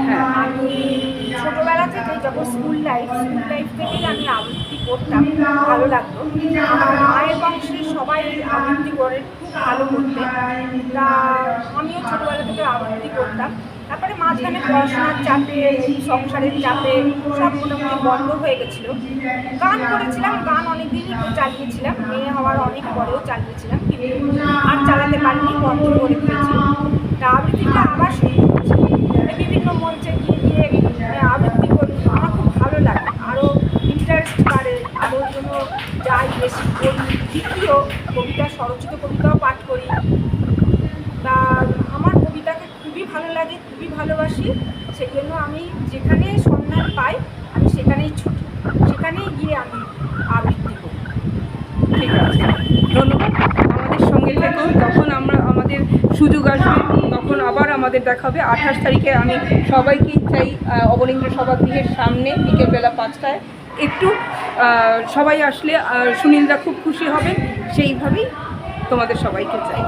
হ্যাঁ, আমি ছোটোবেলা থেকেই যখন স্কুল লাইফ থেকেই আমি আবৃত্তি করতাম, ভালো লাগতো। আমার মায়ের বংশের সবাই আবৃত্তি করে, খুব ভালো করতে। তা আমিও ছোটোবেলা থেকে আবৃত্তি করতাম। তারপরে মাঝখানে পড়াশোনার চাপে, সংসারের চাপে সব মোটামুটি বন্ধ হয়ে গেছিলো। গান করেছিলাম, গান অনেক দিনই চালিয়েছিলাম, মেয়ে হওয়ার অনেক পরেও চালিয়েছিলাম, কিন্তু আর চালাতে পারিনি, বন্ধ করে দিয়েছি। তা আবৃত্তিটা আবার শুরু করেছি। বিভিন্ন মঞ্চে গিয়ে গিয়ে আবৃত্তি করি, আমার খুব ভালো লাগে, আরও ইন্টারেস্ট বাড়ে, আরও জন্য যাই বেশি করি। দ্বিতীয় কবিতা, স্বরচিত কবিতাও পাঠ করি। তা আমার কবিতাকে খুবই ভালো লাগে, খুবই ভালোবাসি। সেই জন্য আমি যেখানে সন্ধান পাই আমি সেখানেই ছুটি, সেখানেই গিয়ে আমি আবৃত্তি করি। ঠিক আছে, ধন্যবাদ। আমাদের সঙ্গে থেকো, যখন আমাদের সুযোগ আসবে তখন আবার আমাদের দেখা হবে। 28 তারিখে আমি সবাইকেই চাই অবনীন্দ্র সভাগৃহের সামনে বিকেলবেলা 5টায় একটু সবাই আসলে সুনীলদা খুব খুশি হবেন, সেইভাবেই তোমাদের সবাইকে চাই।